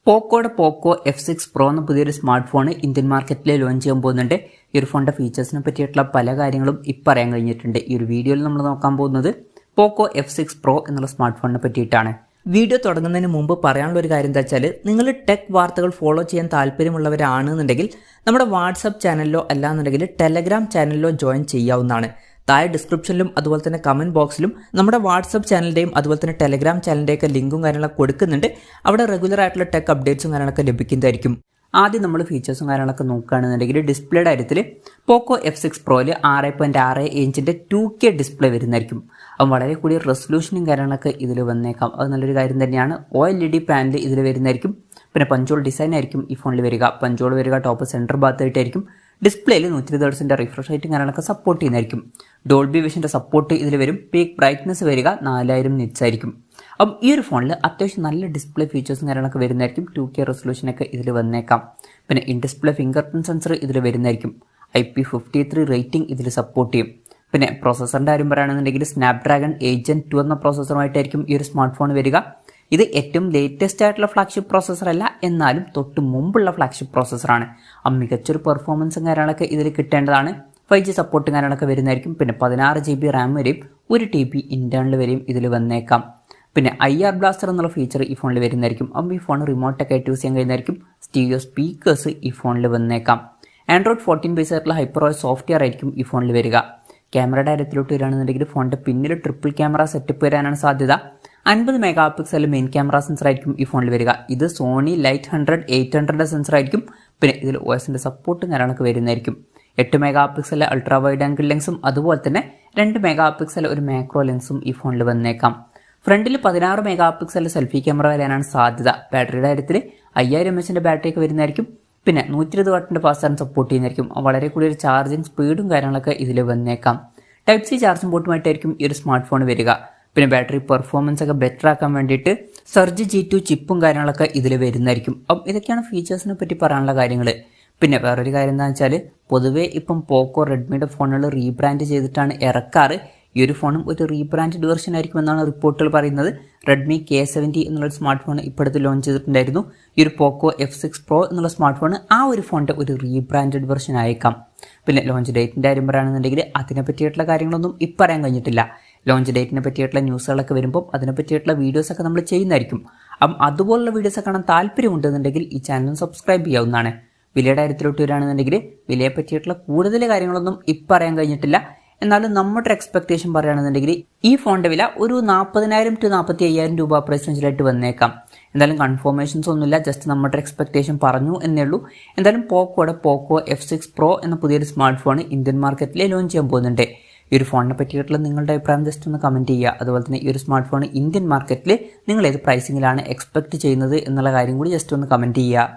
പോക്കോ F6 Pro എന്ന പുതിയൊരു smart phone Indian മാർക്കറ്റിൽ ലോഞ്ച് ചെയ്യാൻ പോകുന്നുണ്ട്. ഈ ഒരു ഫോണിന്റെ ഫീച്ചേഴ്സിനെ പറ്റിയിട്ടുള്ള പല കാര്യങ്ങളും ഇപ്പോൾ അറിയാൻ കഴിഞ്ഞിട്ടുണ്ട്. ഈ ഒരു വീഡിയോയിൽ നമ്മൾ നോക്കാൻ പോകുന്നത് പോക്കോ F6 Pro എന്നുള്ള സ്മാർട്ട് ഫോണിനെ പറ്റിയിട്ടാണ്. വീഡിയോ തുടങ്ങുന്നതിന് മുമ്പ് പറയാനുള്ള ഒരു കാര്യം എന്താ വെച്ചാൽ, നിങ്ങൾ ടെക് വാർത്തകൾ ഫോളോ ചെയ്യാൻ താല്പര്യമുള്ളവരാണെന്നുണ്ടെങ്കിൽ നമ്മുടെ വാട്സപ്പ് ചാനലിലോ അല്ലാന്നുണ്ടെങ്കിൽ ടെലഗ്രാം ചാനലിലോ ജോയിൻ ചെയ്യാവുന്നതാണ്. താഴെ ഡിസ്ക്രിപ്ഷനിലും അതുപോലെ തന്നെ കമൻറ്റ് ബോക്സിലും നമ്മുടെ വാട്സപ്പ് ചാനലിൻ്റെയും അതുപോലെ തന്നെ ടെലഗ്രാം ചാനലിൻ്റെയൊക്കെ ലിങ്കും കാര്യങ്ങളൊക്കെ കൊടുക്കുന്നുണ്ട്. അവിടെ റെഗുലർ ആയിട്ടുള്ള ടെക് അപ്ഡേറ്റ്സും കാര്യങ്ങളൊക്കെ ലഭിക്കുന്നതായിരിക്കും. ആദ്യം നമ്മൾ ഫീച്ചേഴ്സും കാര്യങ്ങളൊക്കെ നോക്കുകയാണെന്നുണ്ടെങ്കിൽ ഡിസ്പ്ലേയുടെ കാര്യത്തിൽ പോക്കോ F6 Proയിൽ 6.6 ഇഞ്ചിൻ്റെ 2K ഡിസ്പ്ലേ വരുന്നതായിരിക്കും. അപ്പം വളരെ കൂടിയ റെസൊല്യൂഷനും കാര്യങ്ങളൊക്കെ ഇതിൽ വന്നേക്കാം. അത് നല്ലൊരു കാര്യം തന്നെയാണ്. OLED പാനൽ ഇതിൽ വരുന്നതായിരിക്കും. പിന്നെ പഞ്ചോൾ ഡിസൈൻ ആയിരിക്കും ഈ ഫോണിൽ വരിക. പഞ്ചോൾ വരിക ടോപ്പ് സെൻറ്റർ ഭാഗത്തായിട്ടായിരിക്കും. ഡിസ്പ്ലേയിൽ 120 Hz റിഫ്രഷ് റേറ്റും കാര്യങ്ങളൊക്കെ സപ്പോർട്ട് ചെയ്യുന്നതായിരിക്കും. ഡോൾബി വിഷൻ്റെ സപ്പോർട്ട് ഇതിൽ വരും. പീക്ക് ബ്രൈറ്റ്നസ് വരിക 4000 നിറ്റ്സ് ആയിരിക്കും. അപ്പം ഈ ഒരു ഫോണിൽ അത്യാവശ്യം നല്ല ഡിസ്പ്ലേ ഫീച്ചേഴ്സും കാര്യങ്ങളൊക്കെ വരുന്നതായിരിക്കും. 2K റെസൊല്യൂഷനൊക്കെ ഇതിൽ വന്നേക്കാം. പിന്നെ in display finger print sensor ഇതിൽ വരുന്നതായിരിക്കും. IP53 റേറ്റിംഗ് ഇതിൽ സപ്പോർട്ട് ചെയ്യും. പിന്നെ പ്രോസസ്സറിൻ്റെ കാര്യം പറയുകയാണെന്നുണ്ടെങ്കിൽ സ്നാപ്ഡ്രാഗൺ 8 Gen 2 എന്ന പ്രോസസ്സറുമായിട്ടായിരിക്കും ഈ ഒരു സ്മാർട്ട് ഫോൺ വരിക. ഇത് ഏറ്റവും ലേറ്റസ്റ്റ് ആയിട്ടുള്ള ഫ്ലാഗ്ഷിപ്പ് പ്രോസസ്സർ അല്ല, എന്നാലും തൊട്ട് മുമ്പുള്ള ഫ്ലാഗ്ഷിപ്പ് പ്രോസസ്സറാണ്. മികച്ചൊരു പെർഫോമൻസും കാര്യങ്ങളൊക്കെ ഇതിൽ കിട്ടേണ്ടതാണ്. 5G സപ്പോർട്ടും കാര്യങ്ങളൊക്കെ വരുന്നതായിരിക്കും. പിന്നെ 16 GB റാം വരെയും 1 TB ഇൻറ്റേർണൽ വരെയും ഇതിൽ വന്നേക്കാം. പിന്നെ IR ബ്ലാസ്റ്റർ എന്നുള്ള ഫീച്ചർ ഈ ഫോണിൽ വരുന്നതായിരിക്കും. ഈ ഫോൺ റിമോട്ടൊക്കെ ആയിട്ട് യൂസ് ചെയ്യാൻ കഴിയുന്നതായിരിക്കും. സ്റ്റീരിയോ സ്പീക്കേഴ്സ് ഈ ഫോണിൽ വന്നേക്കാം. ആൻഡ്രോയിഡ് 14 ബേസ് ആയിട്ടുള്ള HyperOS സോഫ്റ്റ്വെയർ ആയിരിക്കും ഈ ഫോണിൽ വരിക. ക്യാമറയുടെ കാര്യത്തിലോട്ട് വരികയാണെന്നുണ്ടെങ്കിൽ ഫോണിൻ്റെ പിന്നിൽ ട്രിപ്പിൾ ക്യാമറ സെറ്റപ്പ് വരാനാണ് സാധ്യത. 50 mega pixel main camera sensor ആയിരിക്കും ഈ ഫോണിൽ വരിക. ഇത് സോണി ലൈറ്റ് 100-800 സെൻസർ ആയിരിക്കും. പിന്നെ ഇതിൽ OSൻ്റെ സപ്പോർട്ടും കാര്യങ്ങളൊക്കെ വരുന്നതായിരിക്കും. 8 megapixel ultra wide angle ലെൻസും അതുപോലെ തന്നെ 2 മെഗാ പിക്സൽ ഒരു മാക്രോ ലെൻസും ഈ ഫോണിൽ വന്നേക്കാം. ഫ്രണ്ടിൽ 16 മെഗാ പിക്സൽ സെൽഫി ക്യാമറ വരാനാണ് സാധ്യത. ബാറ്ററിയുടെ കാര്യത്തിൽ 5000 mAh ബാറ്ററിയൊക്കെ വരുന്നതായിരിക്കും. പിന്നെ 120 വാട്ടിൻ്റെ ഫാസ്റ്റ് ചാർജ് സപ്പോർട്ട് ചെയ്യുന്നതായിരിക്കും. വളരെ കൂടിയൊരു ചാർജിങ് സ്പീഡും കാര്യങ്ങളൊക്കെ ഇതിൽ വന്നേക്കാം. Type-C ചാർജിംഗ് പോർട്ടുമായിട്ടായിരിക്കും ഈ ഒരു സ്മാർട്ട് ഫോൺ വരിക. പിന്നെ ബാറ്ററി പെർഫോമൻസ് ഒക്കെ ബെറ്റർ ആക്കാൻ വേണ്ടിയിട്ട് സർജ് G2 ചിപ്പും കാര്യങ്ങളൊക്കെ ഇതിൽ വരുന്നതായിരിക്കും. അപ്പം ഇതൊക്കെയാണ് ഫീച്ചേഴ്സിനെ പറ്റി പറയാനുള്ള കാര്യങ്ങൾ. പിന്നെ വേറൊരു കാര്യം എന്താണെന്ന് വെച്ചാൽ, പൊതുവേ ഇപ്പം പോക്കോ റെഡ്മിയുടെ ഫോണുകൾ റീബ്രാൻഡ് ചെയ്തിട്ടാണ് ഇറക്കാറ്. ഈ ഒരു ഫോണും ഒരു റീബ്രാൻഡഡ് വെർഷൻ ആയിരിക്കും എന്നാണ് റിപ്പോർട്ടുകൾ പറയുന്നത്. റെഡ്മി K70 എന്നുള്ള സ്മാർട്ട് ഫോൺ ഇപ്പോഴത്തെ ലോഞ്ച് ചെയ്തിട്ടുണ്ടായിരുന്നു. ഈ ഒരു പോക്കോ F6 Pro എന്നുള്ള സ്മാർട്ട് ഫോൺ ആ ഒരു ഫോണിൻ്റെ ഒരു റീബ്രാൻഡഡ് വെർഷൻ ആയേക്കാം. പിന്നെ ലോഞ്ച് ഡേറ്റിൻ്റെ കാര്യം പറയുകയാണെന്നുണ്ടെങ്കിൽ അതിനെ പറ്റിയിട്ടുള്ള കാര്യങ്ങളൊന്നും ഇപ്പം അറിയാൻ കഴിഞ്ഞിട്ടില്ല. ലോഞ്ച് ഡേറ്റിനെ പറ്റിയിട്ടുള്ള ന്യൂസുകളൊക്കെ വരുമ്പോൾ അതിനെ പറ്റിയിട്ടുള്ള വീഡിയോസൊക്കെ നമ്മൾ ചെയ്യുന്നതായിരിക്കും. അപ്പം അതുപോലുള്ള വീഡിയോസൊക്കെ കാണാൻ താല്പര്യമുണ്ടെന്നുണ്ടെങ്കിൽ ഈ ചാനൽ സബ്സ്ക്രൈബ് ചെയ്യാവുന്നതാണ്. വിലയുടെ കാര്യത്തിലോട്ട് വരികയാണെന്നുണ്ടെങ്കിൽ വിലയെ പറ്റിയിട്ടുള്ള കൂടുതൽ കാര്യങ്ങളൊന്നും ഇപ്പം അറിയാൻ കഴിഞ്ഞിട്ടില്ല. എന്നാലും നമ്മുടെ എക്സ്പെക്ടേഷൻ പറയുകയാണെന്നുണ്ടെങ്കിൽ ഈ ഫോണിൻ്റെ വില ഒരു 40,000 to 45,000 രൂപ പ്രൈസ് റേഞ്ചിലായിട്ട് വന്നേക്കാം. എന്തായാലും കൺഫർമേഷൻസ് ഒന്നുമില്ല, ജസ്റ്റ് നമ്മുടെ എക്സ്പെക്ടേഷൻ പറഞ്ഞു എന്നേ ഉള്ളൂ. എന്തായാലും പോക്കോ F6 Pro എന്ന പുതിയൊരു സ്മാർട്ട് ഫോൺ ഇന്ത്യൻ മാർക്കറ്റിൽ ലോഞ്ച് ചെയ്യാൻ പോകുന്നുണ്ട്. ഈ ഒരു ഫോണിനെ പറ്റിയിട്ടുള്ള നിങ്ങളുടെ അഭിപ്രായം ജസ്റ്റ് ഒന്ന് കമൻറ്റ് ചെയ്യുക. അതുപോലെ തന്നെ ഈ ഒരു സ്മാർട്ട് ഫോൺ ഇന്ത്യൻ മാർക്കറ്റിൽ നിങ്ങൾ ഏത് പ്രൈസിങ്ങിലാണ് എക്സ്പെക്ട് ചെയ്യുന്നത് എന്നുള്ള കാര്യം കൂടി ജസ്റ്റ് ഒന്ന് കമൻറ്റ് ചെയ്യുക.